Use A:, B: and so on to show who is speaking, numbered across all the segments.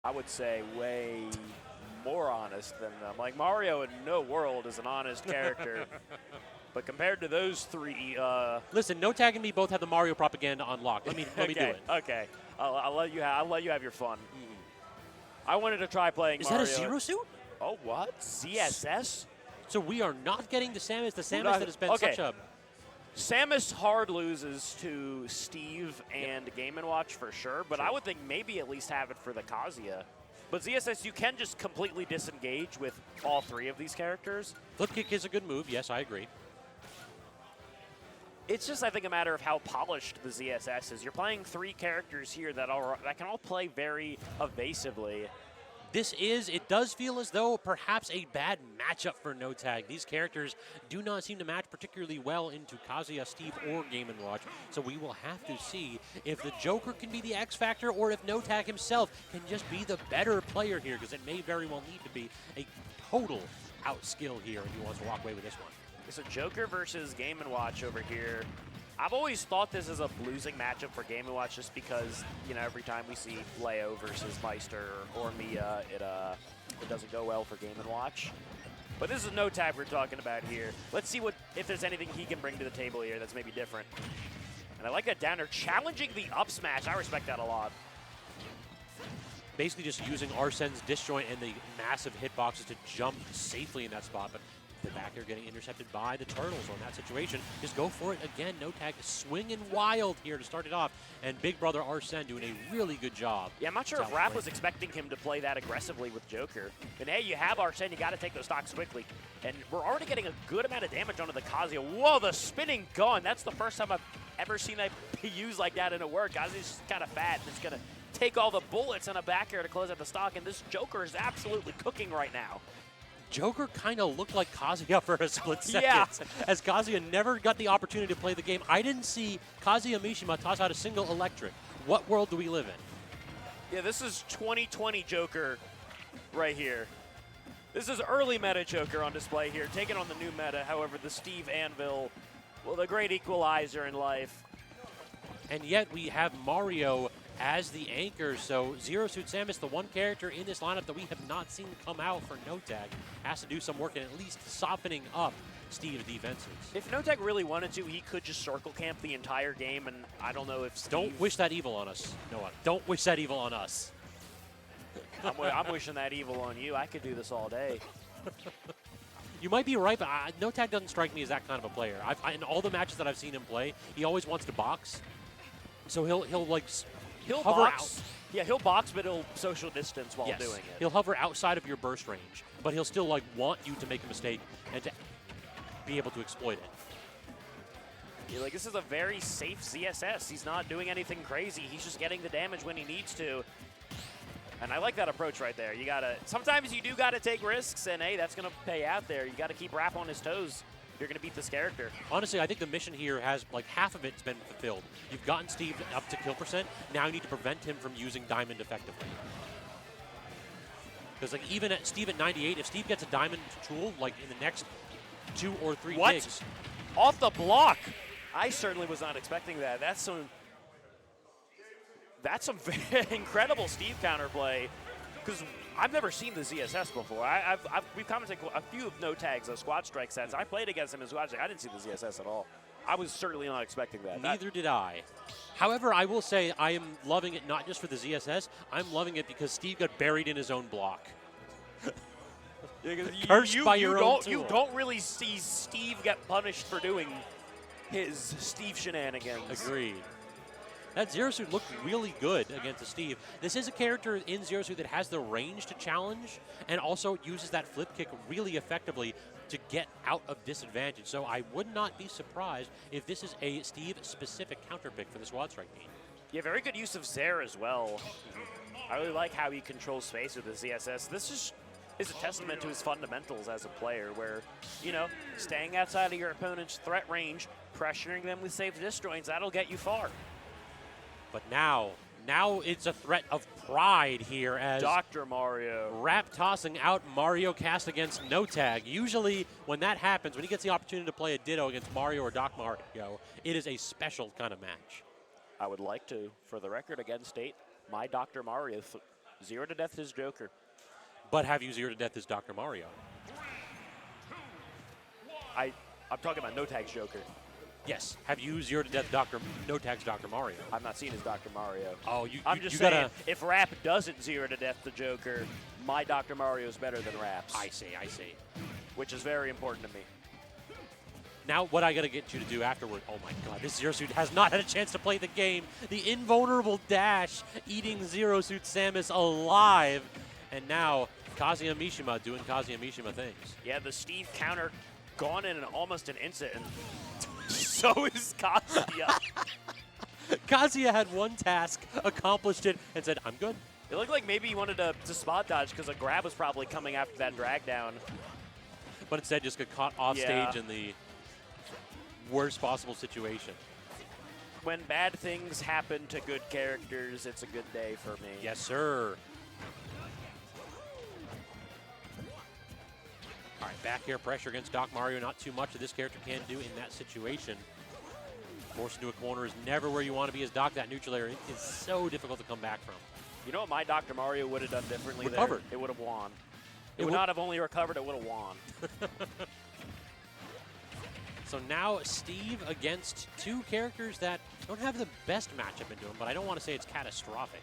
A: I would say, way more honest than them. Like, Mario in no world is an honest character. But compared to those three,
B: listen, NoTag and me both have the Mario propaganda unlocked. Let me do it.
A: Okay, I'll let you have your fun. I wanted to try playing Mario.
B: Is that a Zero Suit?
A: Oh, what? ZSS?
B: So we are not getting the Samus that has been such a...
A: Samus hard loses to Steve and Game & Watch for sure, but I would think maybe at least have it for the Kazuya. But ZSS, you can just completely disengage with all three of these characters.
B: Flip kick is a good move, yes, I agree.
A: It's just, I think, a matter of how polished the ZSS is. You're playing three characters here that can all play very evasively.
B: It does feel as though perhaps a bad matchup for NoTag. These characters do not seem to match particularly well into Kazuya, Steve, or Game & Watch. So we will have to see if the Joker can be the X factor or if NoTag himself can just be the better player here, because it may very well need to be a total outskill here if he wants to walk away with this one.
A: So Joker versus Game & Watch over here. I've always thought this is a losing matchup for Game & Watch just because, you know, every time we see Leo versus Meister or Mia, it doesn't go well for Game & Watch. But this is NoTag we're talking about here. Let's see if there's anything he can bring to the table here that's maybe different. And I like that downer challenging the up smash. I respect that a lot.
B: Basically just using Arsene's disjoint and the massive hitboxes to jump safely in that spot, but the back air getting intercepted by the Turtles on that situation. Just go for it again. NoTag swinging wild here to start it off. And Big Brother Arsene doing a really good job.
A: Yeah, I'm not sure if Raph was expecting him to play that aggressively with Joker. And hey, you have Arsene, you got to take those stocks quickly. And we're already getting a good amount of damage onto the Kazuya. Whoa, the spinning gun. That's the first time I've ever seen that be used like that in a word. Kazuya's kind of fat, and it's going to take all the bullets on a back air to close out the stock. And this Joker is absolutely cooking right now.
B: Joker kind of looked like Kazuya for a split second, as Kazuya never got the opportunity to play the game. I didn't see Kazuya Mishima toss out a single electric. What world do we live in?
A: Yeah, this is 2020 Joker right here. This is early meta Joker on display here, taking on the new meta. However, the Steve Anvil, well, the great equalizer in life.
B: And yet we have Mario as the anchor, so Zero Suit Samus, the one character in this lineup that we have not seen come out for NoTag, has to do some work in at least softening up Steve's defenses.
A: If NoTag really wanted to, he could just circle camp the entire game, and I don't know if Steve...
B: Don't wish that evil on us, Noah. Don't wish that evil on us.
A: I'm wishing that evil on you. I could do this all day.
B: You might be right, but NoTag doesn't strike me as that kind of a player. In all the matches that I've seen him play, he always wants to box. So he'll hover
A: box.
B: out.
A: Yeah, he'll box, but he'll social distance while doing it.
B: He'll hover outside of your burst range, but he'll still want you to make a mistake and to be able to exploit it.
A: Yeah, this is a very safe ZSS. He's not doing anything crazy. He's just getting the damage when he needs to. And I like that approach right there. Sometimes you do gotta take risks, and hey, that's gonna pay out there. You gotta keep Raph on his toes. You're going to beat this character.
B: Honestly, I think the mission here has, half of it's been fulfilled. You've gotten Steve up to kill percent. Now you need to prevent him from using Diamond effectively. Because, even at Steve at 98, if Steve gets a Diamond tool, in the next 2 or 3 gigs.
A: Off the block! I certainly was not expecting that. That's some very incredible Steve counterplay. Because I've never seen the ZSS before. We've commented a few of NoTag's squad strike sets. I played against him in squad strike. I didn't see the ZSS at all. I was certainly not expecting that.
B: Neither did I. However, I will say I am loving it not just for the ZSS. I'm loving it because Steve got buried in his own block. Cursed by your own tool.
A: You don't really see Steve get punished for doing his Steve shenanigans.
B: Agreed. That Zero Suit looked really good against Steve. This is a character in Zero Suit that has the range to challenge and also uses that flip kick really effectively to get out of disadvantage. So I would not be surprised if this is a Steve-specific counter pick for the Squad Strike team.
A: Yeah, very good use of Zair as well. I really like how he controls space with the ZSS. This is a testament to his fundamentals as a player where, staying outside of your opponent's threat range, pressuring them with safe disjoints, that'll get you far.
B: But now it's a threat of pride here as
A: Dr. Mario.
B: Rap tossing out Mario Cast against NoTag. Usually when that happens, when he gets the opportunity to play a Ditto against Mario or Doc Mario, it is a special kind of match.
A: I would like to, for the record, again state my Dr. Mario Zero to death is Joker.
B: But have you zeroed to death as Dr. Mario?
A: I'm talking about NoTag's Joker.
B: Yes. Have you zeroed to death NoTag's Dr. Mario?
A: I'm not seeing his Dr. Mario.
B: Oh,
A: I'm just saying, if Rap doesn't zero to death the Joker, my Dr. Mario is better than Rap's.
B: I see.
A: Which is very important to me.
B: Now, what I got to get you to do afterward, oh my god, this Zero Suit has not had a chance to play the game. The invulnerable dash eating Zero Suit Samus alive. And now, Kazuya Mishima doing Kazuya Mishima things.
A: Yeah, the Steve counter gone in almost an instant, and so is Kazuya.
B: Kazuya had one task, accomplished it, and said, I'm good.
A: It looked like maybe he wanted to spot dodge because a grab was probably coming after that drag down.
B: But instead just got caught off stage in the worst possible situation.
A: When bad things happen to good characters, it's a good day for me.
B: Yes, sir. All right, back air pressure against Doc Mario. Not too much that this character can do in that situation. Forced into a corner is never where you want to be as Doc. That neutral air is so difficult to come back from.
A: You know what my Dr. Mario would have done differently
B: Recovered.
A: there? It would have won. It would not have only recovered, it would have won.
B: So now Steve against two characters that don't have the best matchup into him, but I don't want to say it's catastrophic.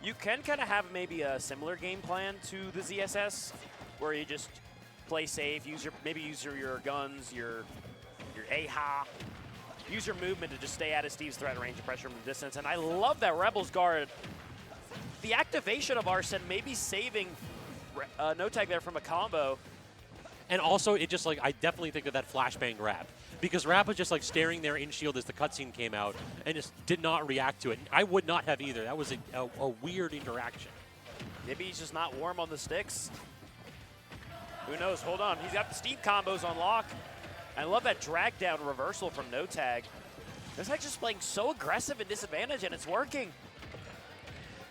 A: You can kind of have maybe a similar game plan to the ZSS, where you just play safe, use your guns, your AHA, use your movement to just stay out of Steve's threat range and pressure from the distance. And I love that Rebels guard. The activation of Arsene maybe saving NoTag there from a combo.
B: And also, it just like, I definitely think of that flashbang grab. Because Rap was just like staring there in shield as the cutscene came out and just did not react to it. I would not have either. That was a weird interaction.
A: Maybe he's just not warm on the sticks. Who knows? Hold on. He's got the Steve combos on lock. I love that drag down reversal from NoTag. NoTag just playing so aggressive and disadvantage, and it's working.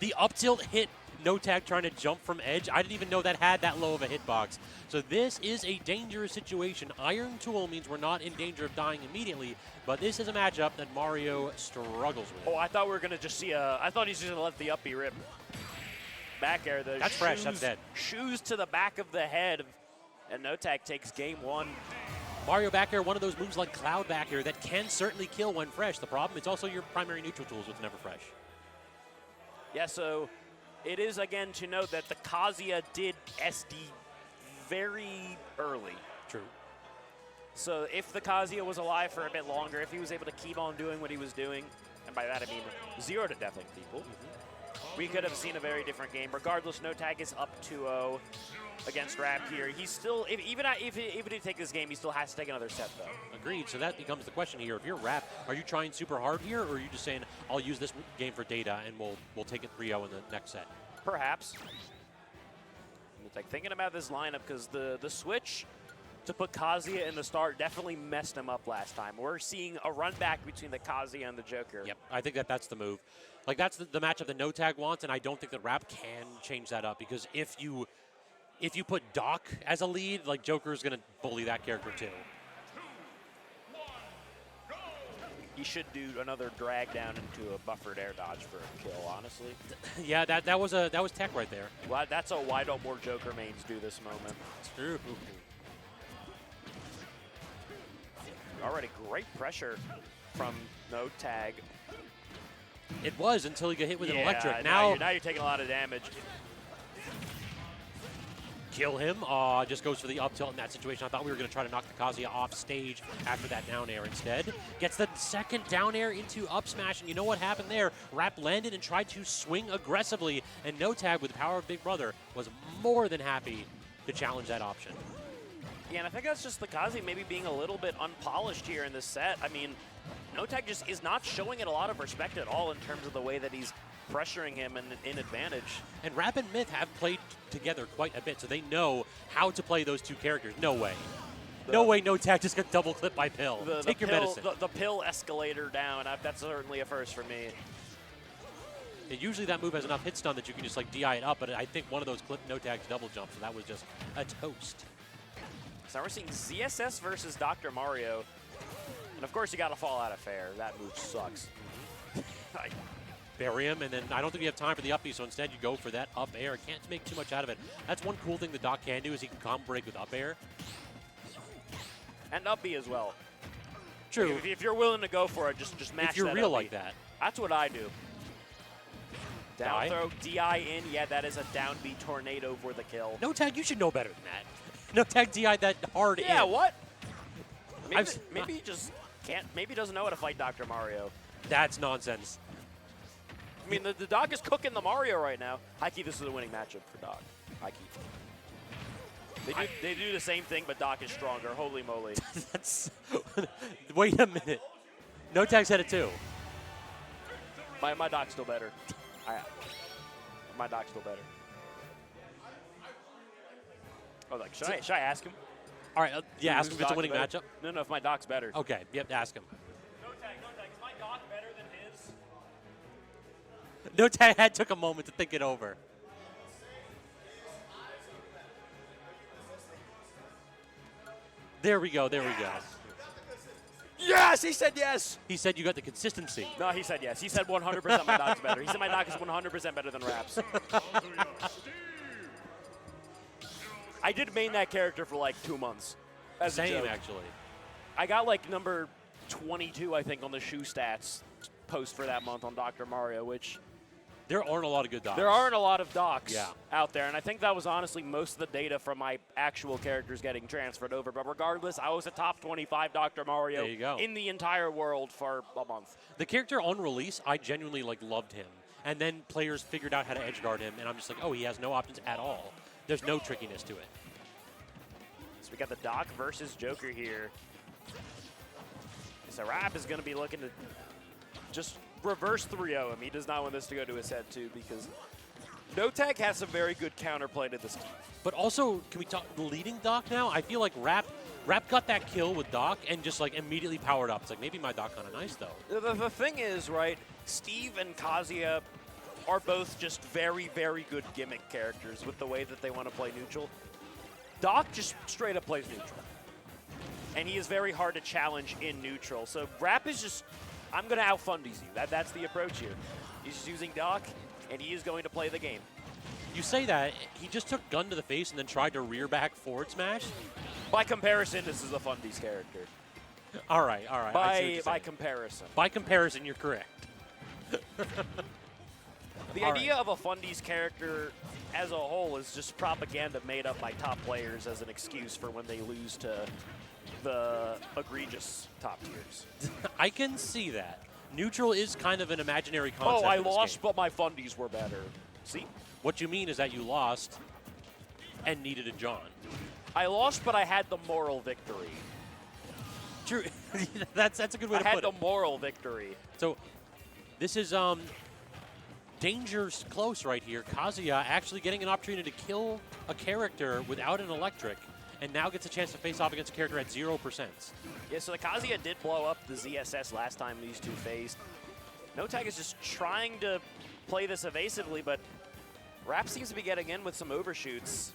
B: The up tilt hit NoTag trying to jump from edge. I didn't even know that had that low of a hitbox. So this is a dangerous situation. Iron Tool means we're not in danger of dying immediately, but this is a matchup that Mario struggles with.
A: Oh, I thought we were going to just see I thought he's just going to let the up be rip. Back air.
B: That's fresh. That's dead.
A: Shoes to the back of the head, and NoTag takes game one.
B: Mario back air, one of those moves like Cloud back air that can certainly kill when fresh. The problem, it's also your primary neutral tools with never fresh.
A: Yeah, so it is, again, to note that the Kazuya did SD very early.
B: True.
A: So if the Kazuya was alive for a bit longer, if he was able to keep on doing what he was doing, and by that I mean zero to deathing people, we could have seen a very different game. Regardless, NoTag is up 2-0 against Rap here. He's still, even if he take this game, he still has to take another set, though.
B: Agreed. So that becomes the question here. If you're Rap, are you trying super hard here, or are you just saying, I'll use this game for data, and we'll take it 3-0 in the next set?
A: Perhaps. It's like thinking about this lineup, because the switch to put Kazuya in the start definitely messed him up last time. We're seeing a run back between the Kazuya and the Joker.
B: Yep, I think that's the move. Like, that's the matchup that NoTag wants, and I don't think that Rap can change that up, because if you put Doc as a lead, like, Joker's going to bully that character too.
A: He should do another drag down into a buffered air dodge for a kill, honestly.
B: Yeah, that was tech right there.
A: Well, that's a why don't more Joker mains do this moment.
B: It's true.
A: Already great pressure from NoTag.
B: It was until he got hit with an electric.
A: Now you're taking a lot of damage.
B: Kill him. Just goes for the up tilt in that situation. I thought we were going to try to knock the Kazuya off stage after that down air. Instead, gets the second down air into up smash, and you know what happened there? Rap landed and tried to swing aggressively, and NoTag, with the power of Big Brother, was more than happy to challenge that option.
A: Yeah, and I think that's just the Kazuya maybe being a little bit unpolished here in this set. I mean, NoTag just is not showing it a lot of respect at all in terms of the way that he's pressuring him in advantage.
B: And Rap and Myth have played together quite a bit, so they know how to play those two characters. No way. No way NoTag just got double clipped by Pill. Take your medicine.
A: The Pill escalator down, that's certainly a first for me.
B: And usually that move has enough hit stun that you can just like DI it up, but I think one of those clipped NoTag's double jumps, so that was just a toast.
A: So now we're seeing ZSS versus Dr. Mario. And of course you gotta fall out of fair. That move sucks.
B: bury him, and then I don't think you have time for the up B, so instead you go for that up air. Can't make too much out of it. That's one cool thing the Doc can do is he can combo break with up air.
A: And up B as well.
B: True.
A: If you're willing to go for it, just mash that
B: If you're real
A: up B.
B: like that.
A: That's what I do. Down
B: Die?
A: throw, DI in. Yeah, that is a down B tornado for the kill.
B: NoTag, you should know better than that. NoTag DI that hard in.
A: Yeah, what? Maybe,
B: I've-
A: maybe he just can't. Maybe he doesn't know how to fight Dr. Mario.
B: That's nonsense.
A: I mean, the Doc is cooking the Mario right now. Hikey, this is a winning matchup for Doc. Hikey. They do the same thing, but Doc is stronger. Holy moly.
B: That's. Wait a minute. NoTag's had it too.
A: My Doc's still better. My Doc's still better. Oh, like, should I ask him?
B: All right, yeah, ask
A: Whose
B: him if it's a
A: Doc's
B: winning
A: better?
B: matchup.
A: No, if my Doc's better.
B: Okay, yep, ask him.
A: NoTag, is my Doc better than his?
B: NoTag took a moment to think it over. There we go, there we go.
A: Yes, he said yes.
B: He said you got the consistency.
A: No, he said yes. He said 100% my Doc's better. He said my Doc is 100% better than Raps. I did main that character for like 2 months. As a
B: Same,
A: joke.
B: actually.
A: I got like number 22, I think, on the shoe stats post for that month on Dr. Mario, which
B: There aren't a lot of good docs.
A: there aren't a lot of docs
B: Yeah.
A: out there. And I think that was honestly most of the data from my actual characters getting transferred over. But regardless, I was a top 25 Dr. Mario
B: There you go.
A: in the entire world for a month.
B: The character on release, I genuinely loved him. And then players figured out how to edge guard him, and I'm just like, oh, he has no options at all. There's no trickiness to it.
A: So we got the Doc versus Joker here. So Rap is going to be looking to just reverse 3-0 him. He does not want this to go to his head, too, because NoTag has some very good counterplay to this.
B: But also, can we talk leading Doc now? I feel like Rap got that kill with Doc and just like immediately powered up. It's like, maybe my Doc kind of nice, though.
A: The thing is, right, Steve and Kazuya are both just very, very good gimmick characters with the way that they want to play neutral. Doc just straight up plays neutral. And he is very hard to challenge in neutral. So Rap is just, I'm going to out-fundies you. That's the approach here. He's just using Doc, and he is going to play the game.
B: You say that, he just took gun to the face and then tried to rear back forward smash?
A: By comparison, this is a fundies character.
B: All right, all right. I see what you're
A: By
B: saying.
A: comparison.
B: By comparison, you're correct.
A: The
B: All
A: idea of a fundies character as a whole is just propaganda made up by top players as an excuse for when they lose to the egregious top tiers.
B: I can see that. Neutral is kind of an imaginary concept.
A: Oh, I
B: in this
A: lost,
B: game.
A: but my fundies were better. See?
B: What you mean is that you lost and needed a John.
A: I lost, but I had the moral victory.
B: True. that's a good way
A: I
B: to
A: had
B: put
A: the
B: it.
A: moral victory.
B: So this is dangerous close right here. Kazuya actually getting an opportunity to kill a character without an electric, and now gets a chance to face off against a character at 0%.
A: Yeah, so the Kazuya did blow up the ZSS last time these two faced. NoTag is just trying to play this evasively, but Rap seems to be getting in with some overshoots.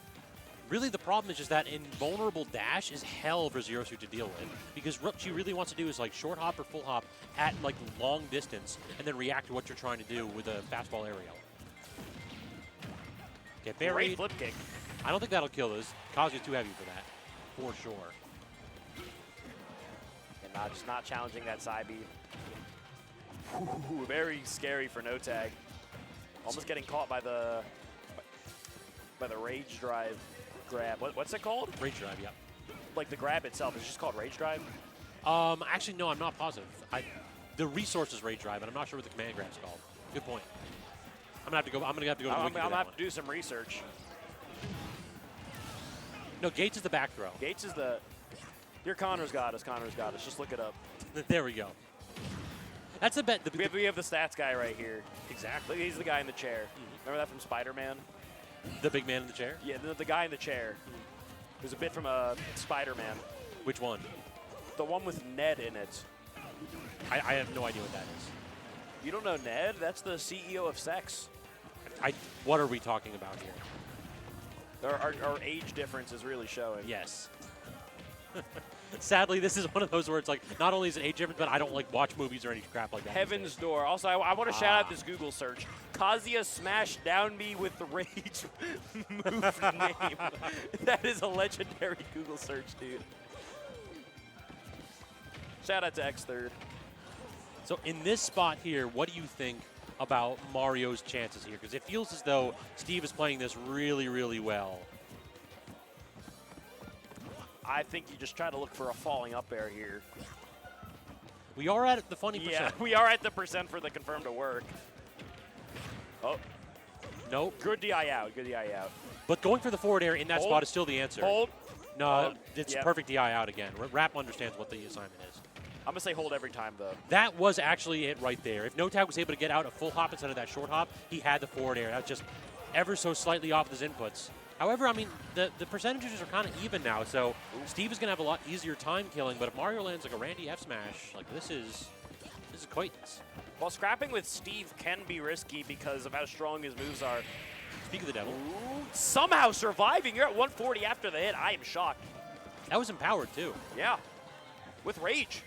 B: Really, the problem is just that invulnerable dash is hell for Zero Suit to deal with, because what she really wants to do is like short hop or full hop at like long distance, and then react to what you're trying to do with a fastball aerial. Get
A: Great
B: buried.
A: flip kick.
B: I don't think that'll kill this. Kazuya's too heavy for that, for sure.
A: And just not challenging that side B. Ooh, very scary for NoTag. Almost getting caught by the rage drive grab. What's it called?
B: Rage drive, yeah.
A: Like the grab itself is just called rage drive.
B: Actually, no, I'm not positive. The resource is rage drive, and I'm not sure what the command grab's called. Good point. I'm gonna have to go. I'm gonna have to go to the
A: I'm
B: wiki for
A: gonna
B: that
A: have
B: one.
A: to do some research.
B: No, Gates is the back throw.
A: Gates is the. Your Connor's got us. Connor's got us. Just look it up.
B: There we go. That's the bet.
A: We have the stats guy right here.
B: Exactly.
A: He's the guy in the chair. Remember that from Spider-Man?
B: The big man in the chair.
A: Yeah, the guy in the chair. There's a bit from Spider-Man.
B: Which one?
A: The one with Ned in it.
B: I have no idea what that is.
A: You don't know Ned? That's the CEO of Sex.
B: What are we talking about here?
A: Our age difference is really showing.
B: Yes. Sadly, this is one of those where it's like, not only is it age difference, but I don't like watch movies or any crap like that.
A: Heaven's Door. Also, I want to shout out this Google search. Kazuya smashed down me with the rage move name. That is a legendary Google search, dude. Shout out to X3rd.
B: So in this spot here, what do you think about Mario's chances here? Because it feels as though Steve is playing this really, really well.
A: I think you just try to look for a falling up air here.
B: We are at the funny percent.
A: Yeah, we are at the percent for the confirm to work. Oh.
B: Nope.
A: Good DI out, good DI out.
B: But going for the forward air in that spot is still the answer.
A: Hold.
B: No, it's perfect DI out again. Rap understands what the assignment is.
A: I'm going to say hold every time, though.
B: That was actually it right there. If NoTag was able to get out a full hop instead of that short hop, he had the forward air. That was just ever so slightly off his inputs. However, I mean, the percentages are kind of even now, so Steve is going to have a lot easier time killing, but if Mario lands like a Randy F smash, like this is quaintness.
A: Well, scrapping with Steve can be risky because of how strong his moves are.
B: Speak of the devil.
A: Ooh, somehow surviving. You're at 140 after the hit. I am shocked.
B: That was empowered, too.
A: Yeah. With rage.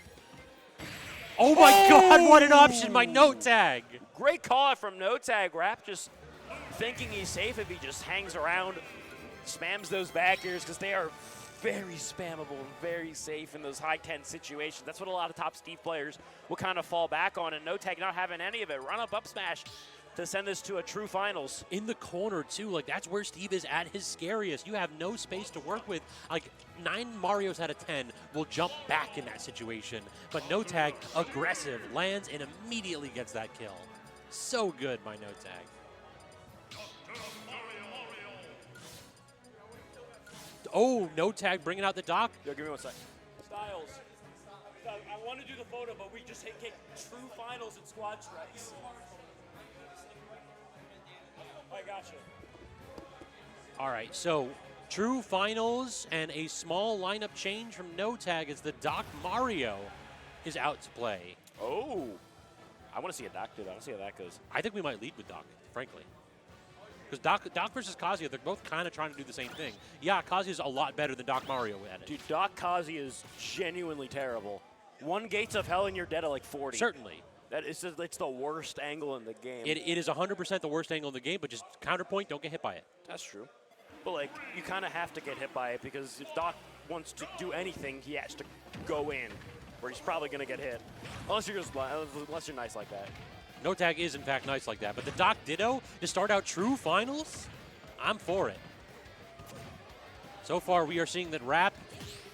B: Oh my God, what an option by NoTag.
A: Great call out from NoTag. Rap just thinking he's safe if he just hangs around, spams those back airs because they are very spammable and very safe in those high tense situations. That's what a lot of top Steve players will kind of fall back on, and NoTag not having any of it. Run up smash to send this to a true finals.
B: In the corner, too. Like, that's where Steve is at his scariest. You have no space to work with. Like, 9 Marios out of 10 will jump back in that situation. But NoTag, aggressive, lands and immediately gets that kill. So good by NoTag. Oh, NoTag bringing out the dock.
A: Yo, give me 1 sec. Styles, I want to do the photo, but we just hit true finals in squad strikes. I got you.
B: All right, so true finals and a small lineup change from NoTag as the Doc Mario is out to play.
A: Oh, I want to see a Doc do that. I want to see how that goes.
B: I think we might lead with Doc, frankly. Because Doc versus Kazuya, they're both kind of trying to do the same thing. Yeah, Kazuya's a lot better than Doc Mario at it.
A: Dude, Doc Kazuya is genuinely terrible. 1 Gates of Hell and you're dead at like 40.
B: Certainly.
A: It's the worst angle in the game.
B: It is 100% the worst angle in the game, but just counterpoint, don't get hit by it.
A: That's true. But, like, you kind of have to get hit by it because if Doc wants to do anything, he has to go in, where he's probably going to get hit. Unless you're nice like that.
B: NoTag is, in fact, nice like that. But the Doc Ditto to start out true finals, I'm for it. So far, we are seeing that Rap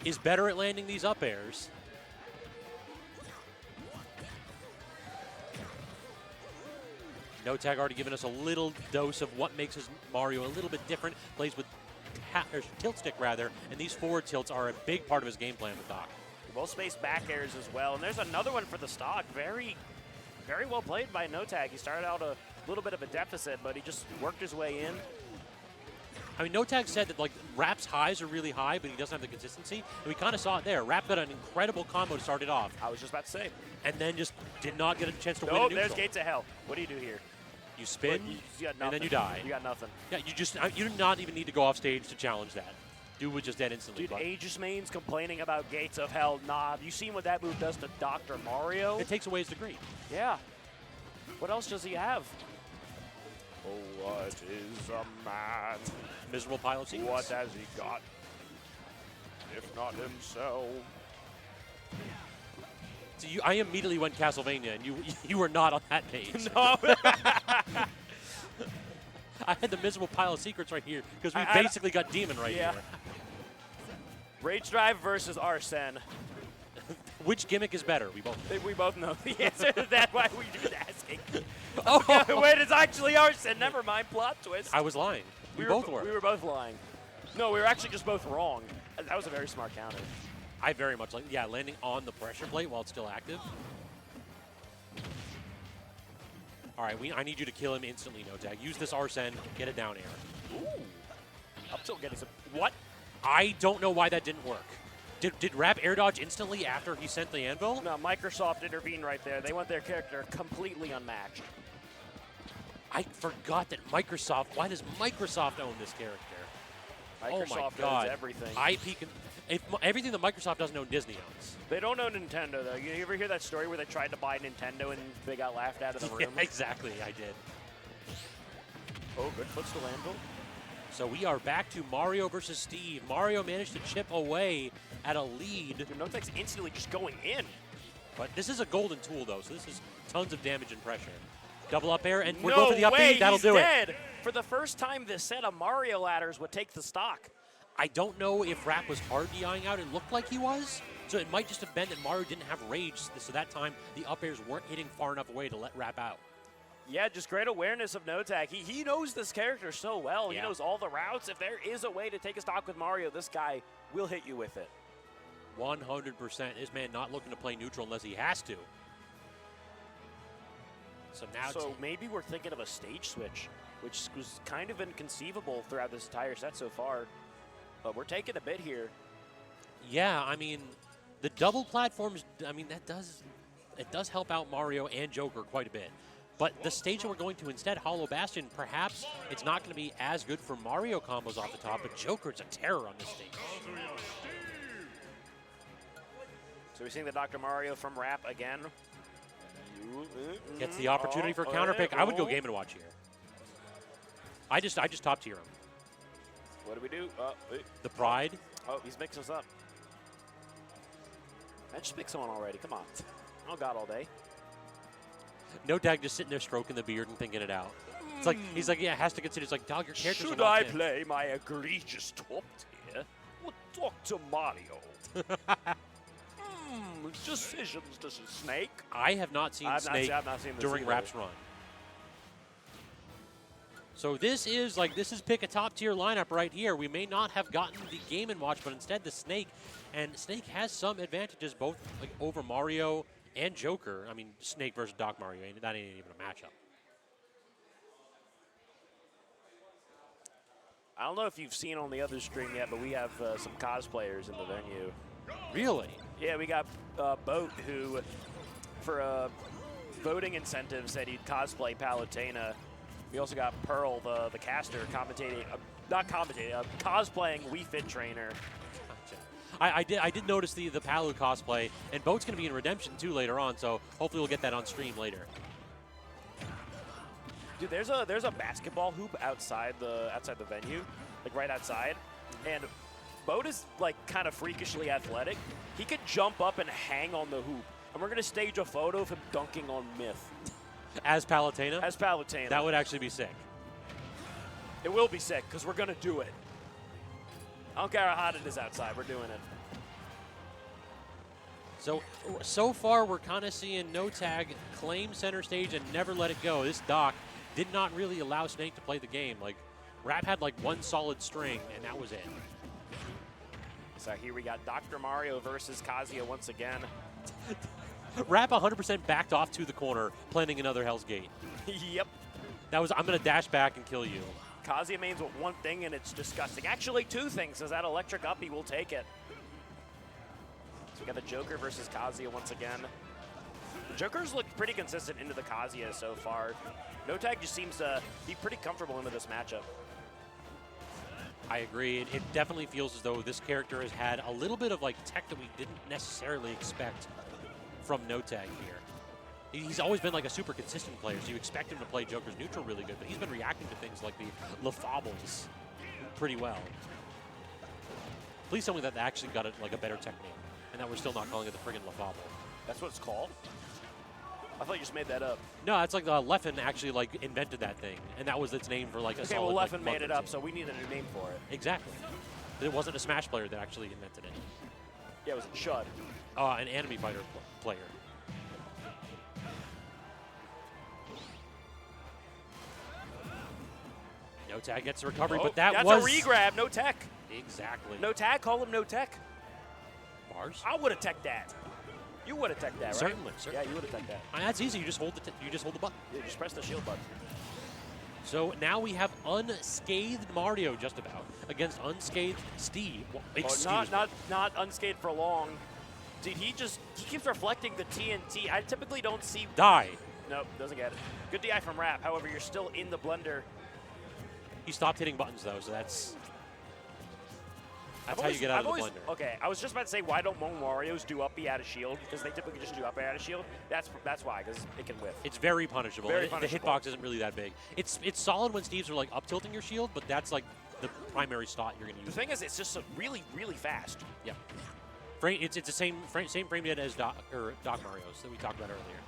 B: is better at landing these up airs. NoTag already given us a little dose of what makes his Mario a little bit different. Plays with tilt stick, rather, and these forward tilts are a big part of his game plan with Doc.
A: Well-spaced back airs as well. And there's another one for the stock. Very, very well played by NoTag. He started out a little bit of a deficit, but he just worked his way in.
B: I mean, NoTag said that, like, Rap's highs are really high, but he doesn't have the consistency. And we kind of saw it there. Rap got an incredible combo to start it off.
A: I was just about to say.
B: And then just did not get a chance to win a
A: Oh,
B: neutral.
A: there's Gates of Hell. What do you do here?
B: You spin, and then you die.
A: You got nothing.
B: Yeah, you do not even need to go off stage to challenge that. Dude was just dead instantly.
A: Dude, Aegis Main's complaining about Gates of Hell. Nah, have you seen what that move does to Dr. Mario?
B: It takes away his degree.
A: Yeah. What else does he have? Oh, what is a man?
B: Miserable pile of secrets.
A: What has he got? If not himself.
B: So I immediately went Castlevania, and you were not on that page.
A: No.
B: I had the miserable pile of secrets right here because we basically got Demon right here.
A: Rage Drive versus Arsene.
B: Which gimmick is better? We
A: both know the answer to that. Why were you just asking?
B: Oh,
A: wait, it's actually Arsene. Never mind. Plot twist.
B: I was lying. We both were.
A: We were both lying. No, we were actually just both wrong. That was a very smart counter.
B: I very much like, yeah, landing on the pressure plate while it's still active. All right, I need you to kill him instantly, NoTag. Use this Arsene, get a down air.
A: Ooh. I'm still getting some. What?
B: I don't know why that didn't work. Did Rap air dodge instantly after he sent the anvil?
A: No, Microsoft intervened right there. They want their character completely unmatched.
B: I forgot that Microsoft, why does Microsoft own this character?
A: Microsoft
B: oh my God.
A: owns everything.
B: IP Everything that Microsoft doesn't own, Disney owns.
A: They don't own Nintendo, though. You ever hear that story where they tried to buy Nintendo and they got laughed out of the room?
B: Yeah, exactly, I did.
A: Oh, good footstool anvil.
B: So we are back to Mario versus Steve. Mario managed to chip away at a lead.
A: Dude, NoTag's instantly just going in.
B: But this is a golden tool, though, so this is tons of damage and pressure. Double up air, and we're
A: No
B: going for the up
A: way,
B: B. That'll
A: he's
B: do
A: dead.
B: it.
A: For the first time this set of Mario ladders would take the stock.
B: I don't know if Rap was hard DIing out. It looked like he was. So it might just have been that Mario didn't have rage, so that time the up airs weren't hitting far enough away to let Rap out.
A: Yeah, just great awareness of NoTag. He knows this character so well.
B: Yeah.
A: He knows all the routes. If there is a way to take a stock with Mario, this guy will hit you with it.
B: 100%. This man not looking to play neutral unless he has to. So now
A: maybe we're thinking of a stage switch, which was kind of inconceivable throughout this entire set so far. But we're taking a bit here.
B: Yeah, I mean, the double platforms, I mean, it does help out Mario and Joker quite a bit. But the stage that we're going to instead, Hollow Bastion, perhaps it's not going to be as good for Mario combos off the top, but Joker's a terror on this stage.
A: So we're seeing the Dr. Mario from Rap again.
B: Gets the opportunity for a counter pick. I would go Game & Watch here. I just top tier him.
A: What do we do?
B: The Pride.
A: Oh, he's mixing us up. I just pick someone already. Come on. Oh, God, all day.
B: NoTag just sitting there stroking the beard and thinking it out. It's like, he's like, yeah, it has to consider. It's like, dog, your character's
A: Should I play my egregious top tier or Dr. Mario? Decisions, this is Snake.
B: I have not seen Snake during
A: either.
B: Rap's run. So this is pick a top tier lineup right here. We may not have gotten the Game & Watch, but instead the Snake. And Snake has some advantages both over Mario and Joker. I mean, Snake versus Doc Mario, that ain't even a matchup.
A: I don't know if you've seen on the other stream yet, but we have some cosplayers in the venue.
B: Really?
A: Yeah, we got Boat, who, for a voting incentive, said he'd cosplay Palutena. We also got Pearl, the caster, cosplaying Wii Fit Trainer.
B: I did notice the Palu cosplay, and Boat's going to be in Redemption too later on, so hopefully we'll get that on stream later.
A: Dude, there's a basketball hoop outside the venue, like right outside, and Boat is like kind of freakishly athletic. He could jump up and hang on the hoop, and we're gonna stage a photo of him dunking on Myth.
B: As Palutena?
A: As Palutena.
B: That would actually be sick.
A: It will be sick because we're gonna do it. I don't care how hot it is outside. We're doing it.
B: So far, we're kind of seeing NoTag claim center stage and never let it go. This Doc did not really allow Snake to play the game. Like, Rap had like one solid string, and that was it.
A: So here we got Dr. Mario versus Kazuya once again.
B: Rap 100% backed off to the corner, planning another Hell's Gate.
A: Yep.
B: That was, I'm going to dash back and kill you.
A: Kazuya mains with one thing, and it's disgusting. Actually, two things. As that electric up, he will take it. So we got the Joker versus Kazuya once again. The Joker's looked pretty consistent into the Kazuya so far. NoTag just seems to be pretty comfortable into this matchup.
B: I agree. It definitely feels as though this character has had a little bit of like tech that we didn't necessarily expect from NoTag here. He's always been like a super consistent player, so you expect him to play Joker's neutral really good, but he's been reacting to things like the Lafables pretty well. Please tell me that they actually got like a better technique, and that we're still not calling it the friggin' Lafable.
A: That's what it's called? I thought you just made that up.
B: No, it's like Leffen actually like invented that thing, and that was its name for like a solid.
A: Okay, well Leffen
B: like,
A: made it up, so we need a new name for it.
B: Exactly. It wasn't a Smash player that actually invented it.
A: Yeah, it was a Chud.
B: An Enemy Fighter player. NoTag gets the recovery, but that's
A: a regrab, no tech.
B: Exactly.
A: No tag, call him no tech.
B: Mars?
A: I would have teched that. You would have teched that, right?
B: Certainly.
A: Yeah, you would have teched that.
B: That's easy. You just hold the button.
A: Yeah, just press the shield button.
B: So now we have unscathed Mario just about against unscathed Steve. Well, excuse me.
A: Not unscathed for long. Dude, he keeps reflecting the TNT. I typically don't see.
B: Die.
A: Nope, doesn't get it. Good DI from Rap. However, you're still in the blender.
B: He stopped hitting buttons though, so that's. That's how you get out of the blender.
A: Okay, I was just about to say, why don't more Marios do up B out of shield? Because they typically just do up air out of shield. That's why, because it can whiff.
B: It's very punishable.
A: Very
B: The
A: punishable.
B: hitbox isn't really that big. It's solid when Steves are like up tilting your shield, but that's like the primary slot you're going to use.
A: The thing is, it's just so really, really fast.
B: Yeah. It's the same frame rate as Doc Mario's that we talked about earlier.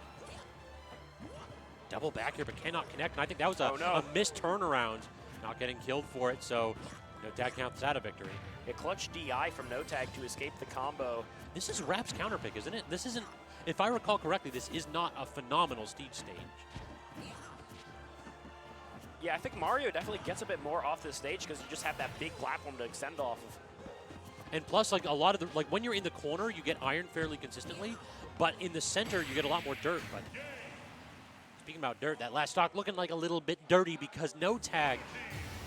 B: Double back here, but cannot connect. And I think that was a missed turnaround. Not getting killed for it, so NoTag counts out a victory.
A: A clutch DI from NoTag to escape the combo.
B: This is Rap's counter pick, isn't it? This isn't, if I recall correctly, this is not a phenomenal Steed stage.
A: Yeah, I think Mario definitely gets a bit more off this stage because you just have that big platform to extend off of.
B: And plus, like a lot of the, like when you're in the corner, you get iron fairly consistently, but in the center, you get a lot more dirt. But speaking about dirt, that last stock looking like a little bit dirty because NoTag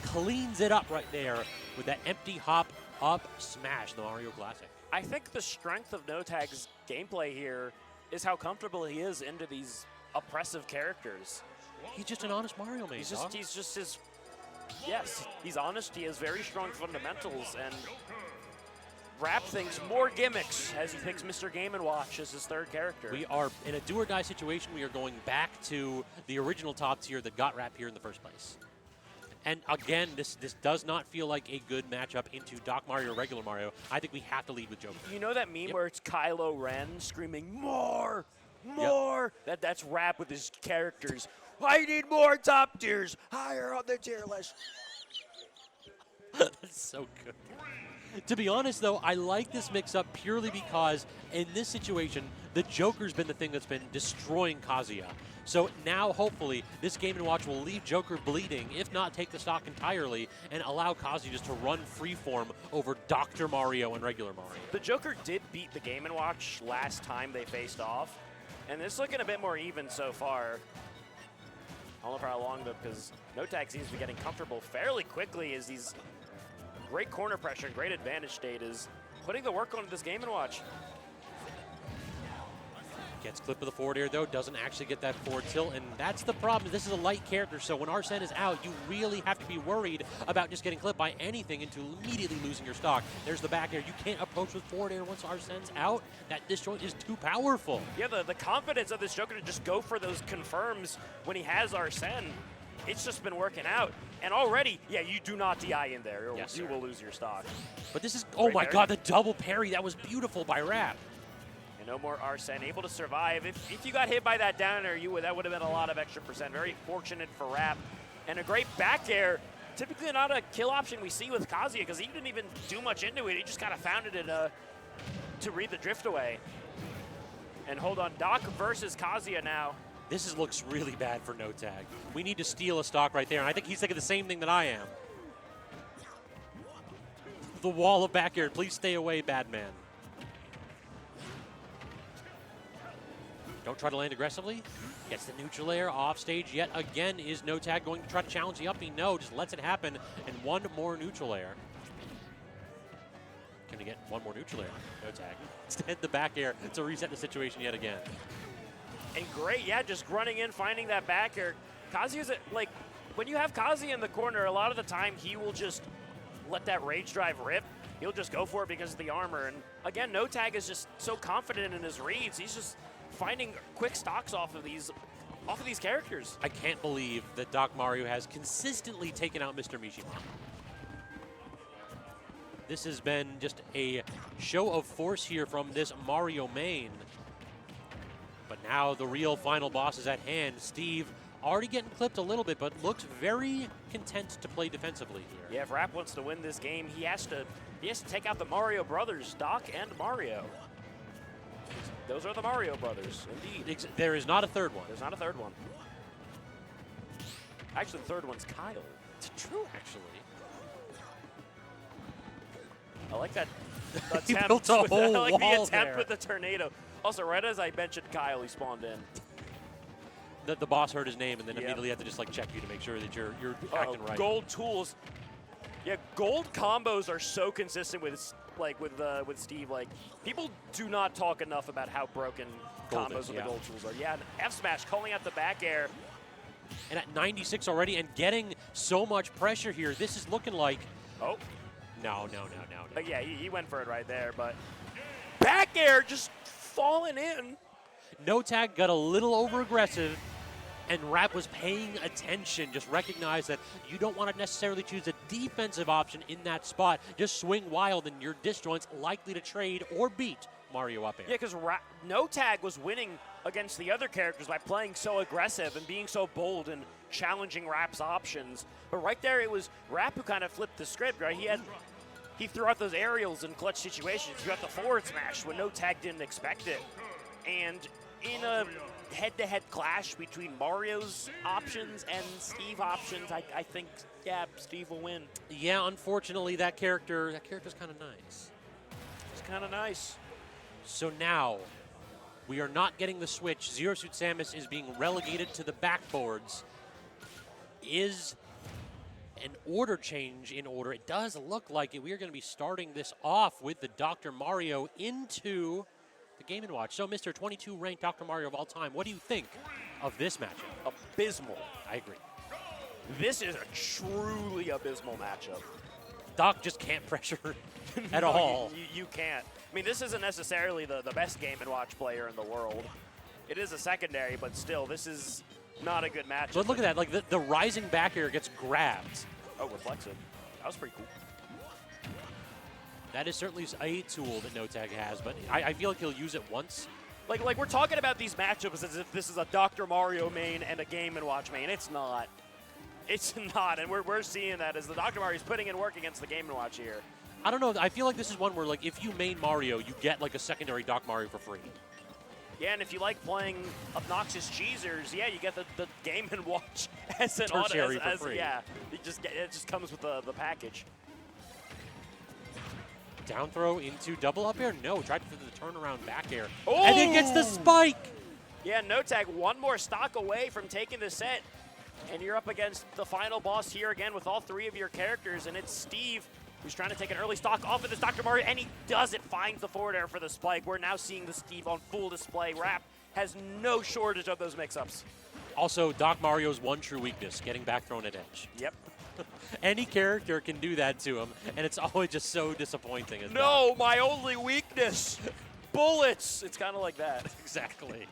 B: cleans it up right there with that empty hop up smash, the Mario Classic.
A: I think the strength of NoTag's gameplay here is how comfortable he is into these oppressive characters.
B: He's just an honest Mario main.
A: He's honest. He has very strong fundamentals, and Rap thinks more gimmicks as he picks Mr. Game & Watch as his third character.
B: We are in a do or die situation. We are going back to the original top tier that got Rap here in the first place. And again, this does not feel like a good matchup into Doc Mario or regular Mario. I think we have to lead with Joker.
A: You know that meme where it's Kylo Ren screaming, more, more?
B: Yep.
A: That's Rap with his characters. I need more top tiers, higher on the tier list.
B: That's so good. To be honest, though, I like this mix-up purely because in this situation, the Joker's been the thing that's been destroying Kazuya. So now, hopefully, this Game & Watch will leave Joker bleeding, if not take the stock entirely, and allow Kazuya just to run freeform over Dr. Mario and regular Mario.
A: The Joker did beat the Game & Watch last time they faced off, and it's looking a bit more even so far. I don't know for how long, though, because NoTag seems to be getting comfortable fairly quickly as these great corner pressure and great advantage state is putting the work on this Game & Watch.
B: Gets clip of the forward air, though, doesn't actually get that forward tilt, and that's the problem. This is a light character, so when Arsene is out, you really have to be worried about just getting clipped by anything into immediately losing your stock. There's the back air. You can't approach with forward air once Arsene's out. That disjoint is too powerful.
A: Yeah, the confidence of this Joker to just go for those confirms when he has Arsene, it's just been working out. And already, yeah, you do not DI in there, or you will lose your stock.
B: But this is, oh my God, the double parry. That was beautiful by Rap.
A: And no more Arsene, able to survive. If you got hit by that downer, that would have been a lot of extra percent. Very fortunate for Rap. And a great back air. Typically not a kill option we see with Kazuya because he didn't even do much into it. He just kind of found it to read the drift away. And hold on, Doc versus Kazuya now.
B: This looks really bad for NoTag. We need to steal a stock right there, and I think he's thinking the same thing that I am. The wall of back air. Please stay away, bad man. Don't try to land aggressively. Gets the neutral air off stage yet again. Is NoTag going to try to challenge the uppie? No, just lets it happen. And one more neutral air. Can he get one more neutral air? NoTag. Instead, the back air to reset the situation yet again.
A: And great, yeah, just running in, finding that back air. Kazuya's, like, when you have Kazuya in the corner, a lot of the time he will just let that rage drive rip. He'll just go for it because of the armor. And again, NoTag is just so confident in his reads. He's just finding quick stocks off of these characters.
B: I can't believe that Doc Mario has consistently taken out Mr. Mishima. This has been just a show of force here from this Mario main. But now the real final boss is at hand. Steve already getting clipped a little bit, but looks very content to play defensively here.
A: Yeah, if Rap wants to win this game, he has to take out the Mario brothers, Doc and Mario. Those are the Mario brothers, indeed.
B: There is not a third one.
A: There's not a third one. Actually, the third one's Kyle.
B: It's true, actually.
A: I like that attempt.
B: He built a whole
A: I like the
B: wall
A: attempt
B: there.
A: with the tornado. Also, right as I mentioned Kyle, he spawned in.
B: The boss heard his name and then immediately had to just like check you to make sure that you're acting right.
A: Gold tools. Yeah, gold combos are so consistent with Steve. Like, people do not talk enough about how broken combos of the gold tools are. Yeah, F smash calling out the back air.
B: And at 96 already and getting so much pressure here, this is looking like No.
A: But yeah, he went for it right there, but back air just falling in.
B: NoTag got a little over-aggressive, and Rap was paying attention. Just recognize that you don't want to necessarily choose a defensive option in that spot. Just swing wild, and your disjoint's likely to trade or beat Mario up air.
A: Yeah, because NoTag was winning against the other characters by playing so aggressive and being so bold and challenging Rap's options. But right there, it was Rap who kind of flipped the script, right? He threw out those aerials in clutch situations. He got the forward smash when NoTag didn't expect it. And in a head-to-head clash between Mario's options and Steve options, I think, yeah, Steve will win.
B: Yeah, unfortunately, that character's kind of nice.
A: It's kind of nice.
B: So now, we are not getting the switch. Zero Suit Samus is being relegated to the backboards. Is an order change in order? It does look like it. We are going to be starting this off with the Dr. Mario into the Game & Watch. So, Mr. 22 ranked Dr. Mario of all time, what do you think of this matchup?
A: Abysmal.
B: I agree.
A: This is a truly abysmal matchup.
B: Doc just can't pressure at all.
A: You can't. I mean, this isn't necessarily the best Game & Watch player in the world. It is a secondary, but still, this is not a good matchup.
B: But look at that. Like, the rising back air gets grabbed.
A: Oh, reflexive. That was pretty cool.
B: That is certainly a tool that NoTag has, but I feel like he'll use it once.
A: Like we're talking about these matchups as if this is a Dr. Mario main and a Game & Watch main. It's not. It's not, and we're seeing that as the Dr. Mario's putting in work against the Game & Watch here.
B: I don't know. I feel like this is one where, like, if you main Mario, you get, like, a secondary Doc Mario for free.
A: Yeah, and if you like playing obnoxious cheesers, yeah, you get the Game & Watch as an
B: tertiary for free.
A: Yeah, it just comes with the package.
B: Down throw into double up air? No, tried for the turnaround back air.
A: Oh!
B: And then gets the spike!
A: Yeah, NoTag one more stock away from taking the set. And you're up against the final boss here again with all three of your characters, and it's Steve who's trying to take an early stock off of this Dr. Mario, and he does it, finds the forward air for the spike. We're now seeing the Steve on full display. Rap has no shortage of those mix-ups.
B: Also, Doc Mario's one true weakness, getting back thrown at edge.
A: Yep.
B: Any character can do that to him, and it's always just so disappointing.
A: No, my only weakness, bullets. It's kind of like that.
B: Exactly.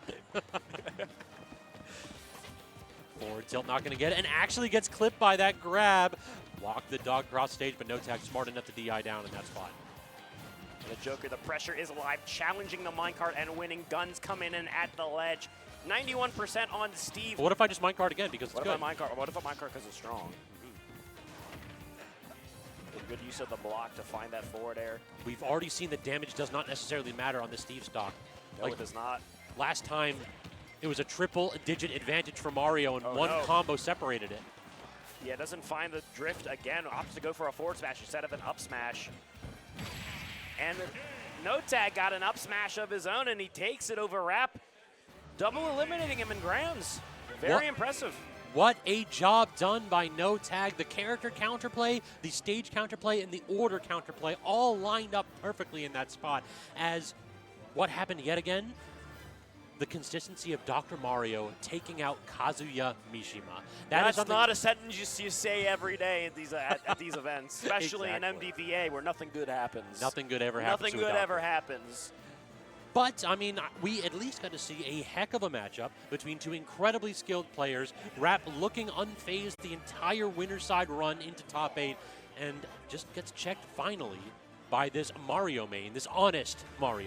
B: Forward tilt not going to get it, and actually gets clipped by that grab. Walk the dog cross stage, but NoTag smart enough to DI down in that spot.
A: The Joker, the pressure is alive, challenging the minecart and winning. Guns come in and at the ledge. 91% on Steve.
B: But what if I just minecart again because it's good?
A: What if I minecart because it's strong? Good use of the block to find that forward air.
B: We've already seen that damage does not necessarily matter on the Steve stock.
A: No, it does not.
B: Last time, it was a triple-digit advantage for Mario, and one combo separated it.
A: Yeah, doesn't find the drift again. Opts to go for a forward smash instead of an up smash. And NoTag got an up smash of his own, and he takes it over Rap, double eliminating him in grounds. Very impressive.
B: What a job done by NoTag. The character counterplay, the stage counterplay, and the order counterplay all lined up perfectly in that spot. As what happened yet again? The consistency of Dr. Mario taking out Kazuya Mishima.
A: That's not a sentence you say every day at these events, especially
B: Exactly.
A: in MDVA where nothing good happens.
B: Nothing good ever happens.
A: Nothing good ever happens.
B: But, I mean, we at least got to see a heck of a matchup between two incredibly skilled players. Rap looking unfazed the entire winner's side run into top 8 and just gets checked finally by this Mario main, this honest Mario